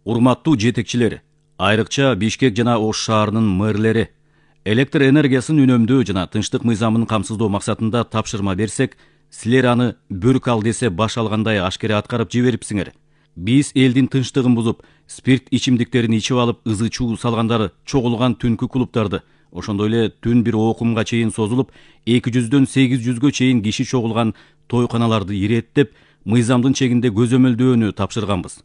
Урматтуу жетекчилер, айрыкча Бишкек жана Ош шаарынын мэрлери, электр энергиясын үнөмдөө жана тынчтык мыйзамын камсыздоо максатында тапшырма берсек, силер аны бөрк ал десе баш алгандай ашкере аткарып жиберипсиңер. Биз элдин тынчтыгын бузуп, спирт ичимдиктерин ичип алып ызы чуу салгандары чогулган түнкү клубдарды, ошондой эле түн бир окумга чейин созулуп, 200дөн 800гө чейин киши чогулган тойканаларды иреттеп, мыйзамдын чегинде көзөмөлдөөнү тапшырганбыз.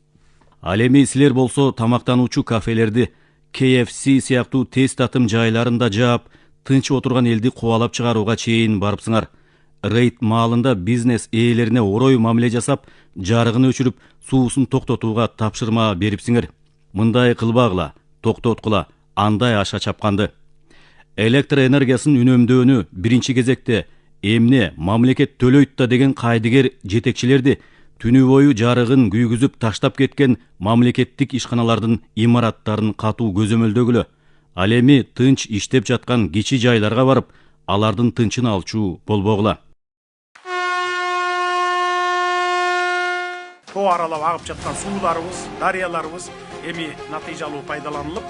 Ал эми силер болсо тамактануучу кафелерди, KFC сыяктуу тез татым жайларында жаап, тынч отурган элди кубалап чыгарууга чейин барыпсыңар. Рейд маалында бизнес ээлерине орой мамиле жасап, жарыгын өчүрүп, суусун токтотууга тапшырма берипсиңер. Мындай кылбагыла, токтоткула, андай аша чапканды. Электр энергиясын үнөмдөөнү биринчи кезекте эмне мамлекет төлөйт да деген кайдыгер жетекчилерди түнү бою жарыгын күйгүзүп таштап кеткен мамлекеттик ишканалардын имараттарын катуу көзөмөлдөгүлө. Ал эми тынч иштеп жаткан кичи жайларга барып, алардын тынчын алчу болбогула. Тоо аралап агып жаткан сууларыбыз, дарыяларыбыз эми натыйжалуу пайдаланылып,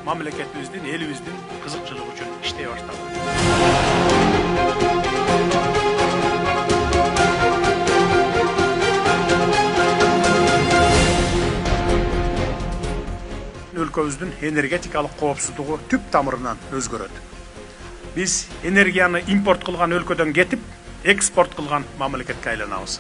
мамлекетибиздин, элибиздин кызыкчылыгы үчүн иштей баштады. Өлкөбүздүн энергетикалык коопсуздугу түп тамырынан өзгөрөт. Биз энергияны импорт кылган өлкөдөн кетип, экспорт кылган мамлекетке айланабыз.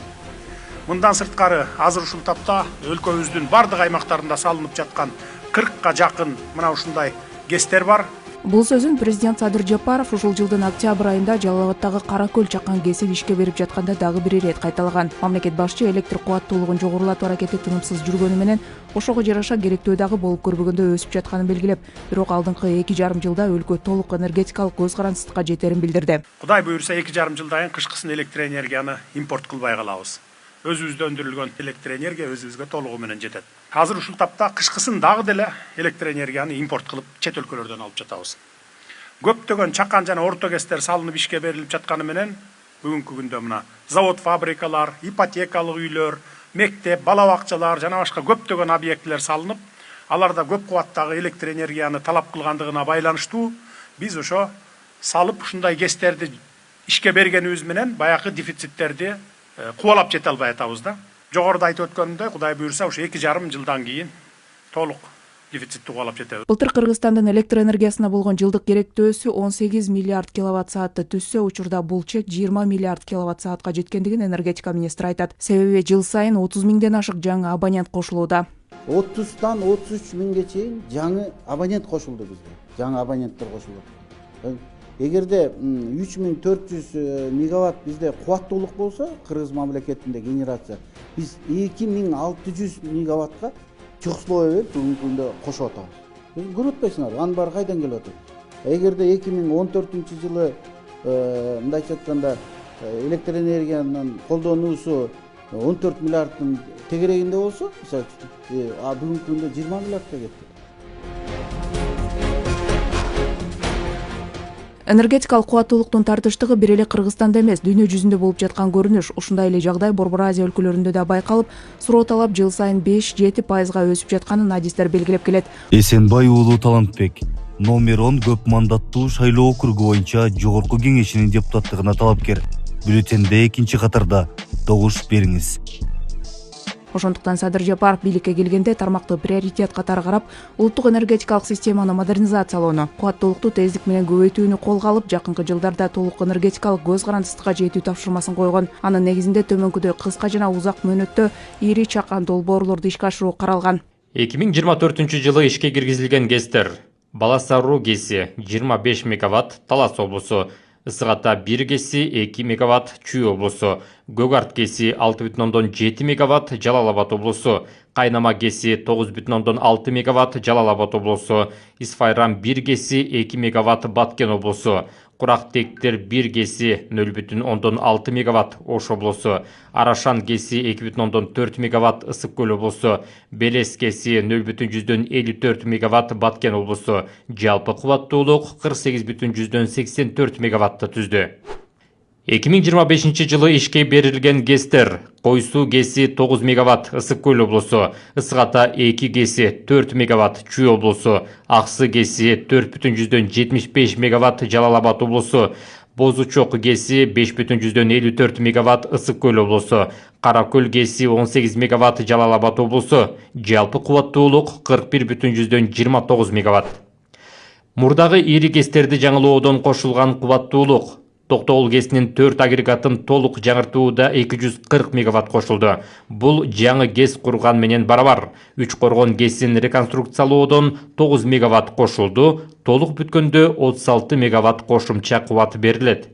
Мындан сырткары азыр ушул тапта өлкөбүздүн бардык аймактарында салынып жаткан 40га жакын мына ушундай ГЭСтер бар. Бул сөзүн президент Садыр Жапаров ушул жылдын октябрь айында Жалал Абадтагы Кара Көл чакан ГЭСин ишке берип жатканда дагы бир ирет кайталаган. Мамлекет башчы электр кубаттуулугун жогорулатуу аракети тынымсыз жүргөнү менен ошого жараша керектөө дагы болуп көрбөгөндө өсүп жатканын белгилеп, бирок алдыңкы 2,5 жылда өлкө толук энергетикалык көз карансыздыкка жетерин билдирди. Кудай буюрса 2,5 жылдан кийин кышкысын электр энергияны импорт кылбай калабыз. Өзүбүздө өндүрүлгөн электр энергия өзүбүзгө толугу менен жетет. Азыр ушул тапта кышкысын дагы деле электр энергияны импорт кылып чет өлкөлөрдөн алып жатабыз. Көптөгөн чакан жана орто ГЭСтер салынып ишке берилип жатканы менен бүгүнкү күндө мына завод, фабрикалар, ипотекалык үйлөр, мектеп, бала бакчалар жана башка көптөгөн объектилер салынып, аларда көп кубаттагы электр энергияны талап кылгандыгына байланыштуу биз ошо салып ушундай ГЭСтерди ишке бергенибиз менен баягы дефициттерди кубалап жете албай атабыз да. Жогоруда айтып өткөнүмдөй, Кудай буюрса ушу 2,5 жылдан кийин толук дефицитти кубалап жетебиз. Былтыр Кыргызстандын электр энергиясына болгон жылдык керектөөсү 18 миллиард киловатт саатты түзсө, учурда бул чек 20 миллиард киловатт саатка жеткендигин энергетика министри айтат. Себеби жыл сайын 30 миңден ашык жаңы абонент кошулууда. 30-тан 33 миңге чейин жаңы абонент кошулду бизде. Жаңы абоненттер кошулду. Эгерде 3400 мегаватт бизде кубаттуулук болсо, Кыргыз мамлекетинде генерация, биз 2600 мегаваттка чыксылоо берип бүгүнкү күндө кошуп атабыз. Көрүп атпайсыңар, анын баары кайдан келип атат? Эгерде 2014-жылы мындайча айтканда электр энергиянын колдонуусу 14 миллиарддын тегерегинде болсо, мисалы үчүн, бүгүнкү күндө 20 миллиардка кетти. Энергетикалык кубаттуулуктун тартыштыгы бир эле Кыргызстанда эмес, дүйнө жүзүндө болуп жаткан көрүнүш. Ушундай эле жагдай Борбор Азия өлкөлөрүндө да байкалып, суроо талап жыл сайын 5-7% өсүп жатканын адистер белгилеп келет. Эсенбай уулу Талантбек номер 10 көп мандаттуу шайлоо округу боюнча жогорку кеңешинин депутаттыгына талапкер. Бюллетенде 2-катарда добуш бериңиз. Ошондуктан Садыр Жапаров бийликке келгенде тармакты приоритет катары карап, улуттук энергетикалык системаны модернизациялоону, кубаттуулукту тездик менен көбөйтүүнү колго алып, жакынкы жылдарда толук энергетикалык көз карансыздыкка жетүү тапшырмасын койгон. Анын негизинде төмөнкүдөй кыска жана узак мөөнөттө ири чакан долбоорлорду ишке ашыруу каралган. 2024-жылы ишке киргизилген ГЭСтер: Баласаруу ГЭСи 25 мегаватт, Талас облусу; Ысык Ата 1 ГЭСи 2 мегаватт, Чүй облусу; Көк Арт ГЭСи 6,7 мегаватт, Жалал Абад облусу; Кайнама ГЭСи 9,6 мегаватт, Жалал Абад облусу; Исфайрам 1 ГЭСи 2 мегаватт, Баткен облусу; Курактектер 1 ГЭСи 0,6 мегаватт, Ош облусу; Арашан ГЭСи 2,4 мегаватт, Ысык Көл облусу; Белес ГЭСи 0,54 мегаватт, Баткен облусу. Жалпы кубаттуулук 48,84 мегаватты түздү. 2025 жылы ишке берилген ГЭСтер: Кой суу ГЭСи 9 мегаватт, Ысык көл облусу; Ысык Ата 2 ГЭСи 4 мегаватт, Чүй облусу; Аксы ГЭСи 4,75 мегаватт, Жалал Абад облусу; Боз Учок ГЭСи 5,54 мегаватт, Ысык көл облусу; Кара көл ГЭСи 18 мегаватт, Жалал Абад облусу. Жалпы кубаттуулук 41,29 мегаватт. Мурдагы ири ГЭСтерди жаңылоодон кошулган кубаттуулук: Токтогул ГЭСинин 4 агрегатын толук жаңыртууда 240 мегаватт кошулду. Бул жаңы ГЭС курган менен барабар. Үч Коргон ГЭСин реконструкциялоодон 9 мегаватт кошулду. Толук бүткөндө 36 мегаватт кошумча кубат берилет.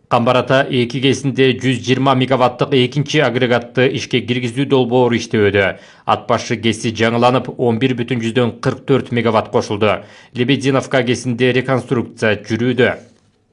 Камбар Ата 2 ГЭСинде 120 мегаваттык экинчи агрегатты ишке киргизүү долбоору иштөөдө. Ат башы ГЭСи жаңыланып 11,44 мегаватт кошулду. Лебединовка ГЭСинде реконструкция жүрүүдө.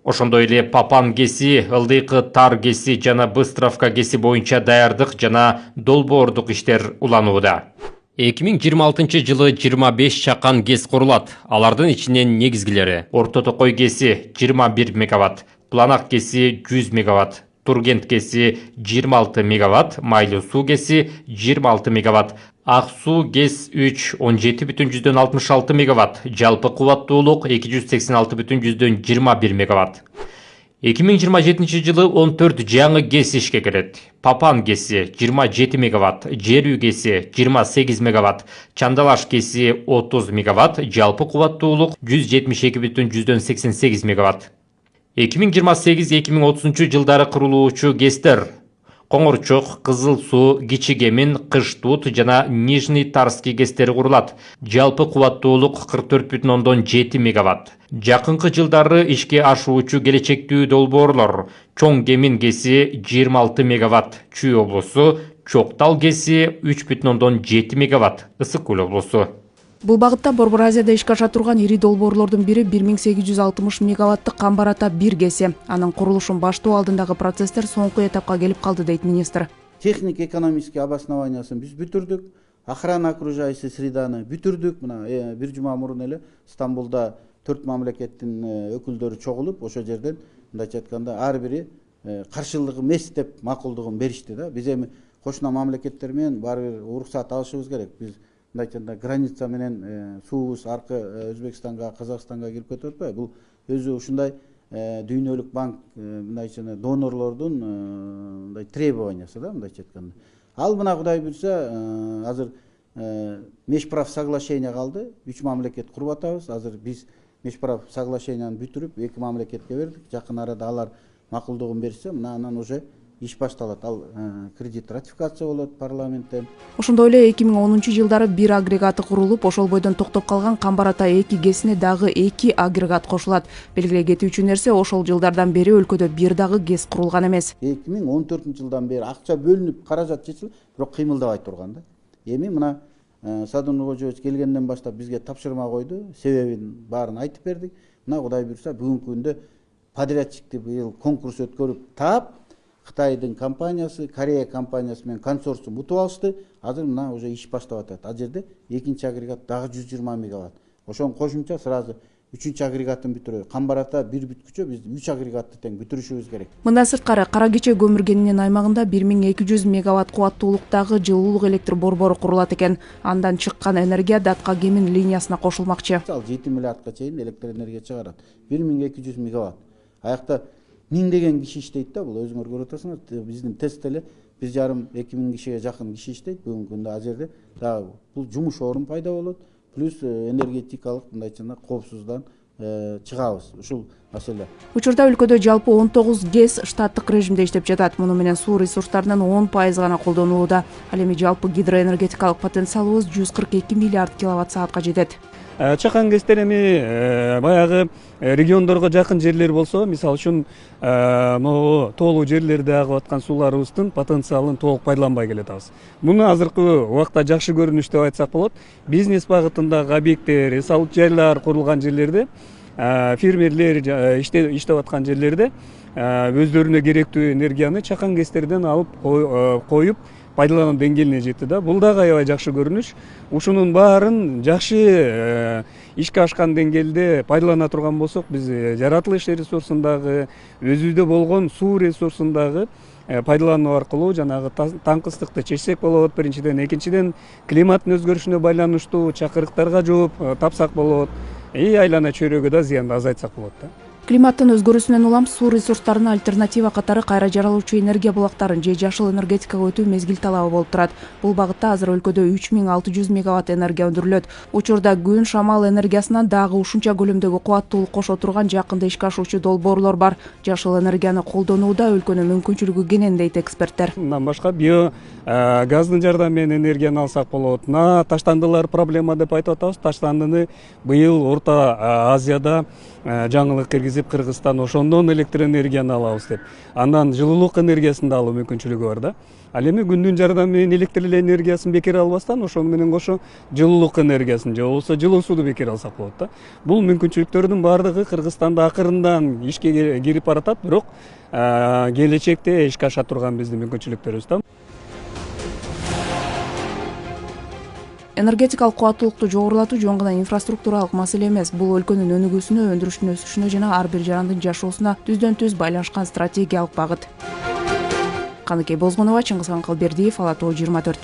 Ошондой эле Папан ГЭСи, Ылдыйкы Тар ГЭСи жана Быстровка ГЭСи боюнча даярдык жана долбоордук иштер уланууда. 2026 жылы 25 чакан ГЭС курулат. Алардын ичинен негизгилери: Орто Токой ГЭСи 21 мегаватт, Планак ГЭСи 100 мегаватт, Тургент ГЭСи 26 мегаватт, Майлуу суу ГЭСи 26 мегаватт, Ак суу ГЭС 3 17,66 мегаватт, жалпы кубаттуулук 286,21 мегаватт. 2027 жылы 14 жаңы ГЭС ишке кирет. Папан ГЭСи 27 мегаватт, Жерүү ГЭСи 28 мегаватт, Чандалаш ГЭСи 30 мегаватт, жалпы кубаттуулук 172,88 мегаватт. 2028-2030 жылдары курулуучу ГЭСтер: Коңорчок, Кызыл суу, Кичи Кемин, Кыштут жана Нижний Тарский ГЭСтери курулат. Жалпы кубаттуулук 44,7 мегаватт. Жакынкы жылдары ишке ашуучу келечектүү долбоорлор: Чоң Кемин ГЭСи 26 мегаватт, Чүй облусу; Чоктал ГЭСи 3,7 мегаватт, Ысык көл облусу. Бул багытта Борбор Азияда ишке аша турган ири долбоорлордун бири 1860 мегаваттык Камбар Ата 1 ГЭСи. Анын курулушун баштоо алдындагы процесстер соңку этапка келип калды, дейт министр. Техник экономический обоснованиясын биз бүтүрдүк. Охрана окружающей среданы бүтүрдүк. Мына бир жума мурун эле Стамбулда 4 мамлекеттин өкүлдөрү чогулуп, ошол жерден мындайча айтканда ар бири каршылык эмес деп макулдугун беришти да. Биз эми кошуна мамлекеттер менен баары бир уруксат алышыбыз керек. Биз граница менен суубуз аркы Өзбекстанга, Казакстанга кирип кетип атпайбы? Бул өзү ушундай дүйнөлүк банк мындайча донорлордун мындай требованиясы да, мындайча айтканда. Ал мына Кудай буйрса азыр межправ соглашение калды. 3 мамлекет куруп атабыз. Азыр биз межправ соглашенияны бүтүрүп 2 мамлекетке бердик. Жакын арада алар макулдугун берсе, мына анан уже иш башталат. Ал кредит ратификация болот парламенттен. Ошондой эле 2010 жылдары 1 агрегаты курулуп, ошол бойдон токтоп калган Камбар Ата 2 ГЭСине дагы 2 агрегат кошулат. Белгилей кетүүчү нерсе, ошол жылдардан бери өлкөдө бир дагы ГЭС курулган эмес. 2014 жылдан бери акча бөлүнүп, каражат чечилип, бирок кыймылдабай турган да. Эми мына Садыр Кожоевич келгенден баштап бизге тапшырма койду, себебин баарын айтып бердик. Мына Кудай буйрса бүгүнкү күндө подрядчикти быйыл конкурс өткөрүп таап, Кытайдын компаниясы, Корея компаниясы менен консорциум утуп алышты. Азыр мына уже иш баштап атат. Ал жерде экинчи агрегат дагы 120 мегаватт. Ошон кошумча сразу 3-чү агрегатын бүтүрөбүз. Камбар Ата 1 бүткүчө биз 3 агрегатты тең бүтүрүшүбүз керек. Мындан сырткары Кара Кече көмүр кенинин аймагында 1200 мегаватт кубаттуулуктагы жылуулук электр борбору курулат экен. Андан чыккан энергия Датка Кемин линиясына кошулмакчы. Ал 7 миллиардка чейин электр энергия чыгарат. 1200 мегаватт. Аякта 1000 деген киши иштейт да, бул өзүңөр көрүп атасыңар. Биздин тестте эле 1,5-2000 кишиге жакын киши иштейт. Бүгүнкү күндө ал жерде дагы бул жумуш орун пайда болот. Плюс энергетикалык мындайча коопсуздан чыгабыз. Ушул маселе. Учурда өлкөдө жалпы 19 ГЭС штаттык режимде иштеп жатат. Муну менен суу ресурстарынын 10% гана колдонулууда. Ал эми жалпы гидроэнергетикалык потенциалыбыз 142 миллиард киловатт саатка жетет. Чакан ГЭСтер эми баягы региондорго жакын жерлер болсо, мисалы үчүн могу тоолуу жерлерде агып аткан сууларыбыздын потенциалын толук пайдаланбай келатабыз. Муну азыркы убакта жакшы көрүнүш деп айтсак болот. Бизнес багытындагы объекттер, эс алуу жайлар курулган жерлерде, фермерлер иштеп аткан жерлерде өздөрүнө керектүү энергияны чакан ГЭСтерден алып коюп, пайдалануу деңгээлине жетти да. Бул дагы аябай жакшы көрүнүш. Ушунун баарын жакшы ишке ашкан деңгээлде пайдалана турган болсок, биз жаратылыш ресурсундагы, өзүбүздө болгон суу ресурсундагы пайдалануу аркылуу жанагы таңкы ыстыкты чечсек болот биринчиден, экинчиден климаттын өзгөрүшүнө байланыштуу чакырыктарга жооп тапсак болот, айлана чөйрөгө да зыянды азайтсак болот да. Климаттын өзгөрүүсүнөн улам суу ресурстарына альтернатива катары кайра жаралуучу энергия булактарын же жашыл энергетикага өтүү мезгил талабы болуп турат. Бул багытта азыр өлкөдө 3600 мегаватт энергия өндүрүлөт. Учурда күн, шамал энергиясынан дагы ушунча көлөмдөгү кубаттуулук кошо турган жакында ишке ашуучу долбоорлор бар. Жашыл энергияны колдонууда өлкөнүн мүмкүнчүлүгү кенен дейт эксперттер. Мындан башка био газдын жардамы менен энергияны алсак болот. Мына таштандылар проблема деп айтып атабыз. Таштандыны быйыл Орто Азияда жаңылык киргизип, Кыргызстан ошондон электр энергияны алабыз деп. Андан жылуулук энергиясын да алуу мүмкүнчүлүгү бар да. Ал эми күндүн жардамы менен электр энергиясын бекер албастан, ошону менен кошо жылуулук энергиясын же болбосо жылуу сууду бекер алсак болот да. Бул мүмкүнчүлүктөрдүн баардыгы Кыргызстанда акырындан ишке кирип баратат, бирок келечекте ишке аша турган биздин мүмкүнчүлүктөрүбүз да. Энергетикалык кубаттуулукту жогорулатуу жөн гана инфраструктуралык маселе эмес. Бул өлкөнүн өнүгүүсүнө, өндүрүштүн өсүшүнө жана ар бир жарандын жашоосуна түздөн-түз байланышкан стратегиялык багыт. Каныкей Бозгунова, Чыңгызхан Калбердиев, Ала Тоо 24.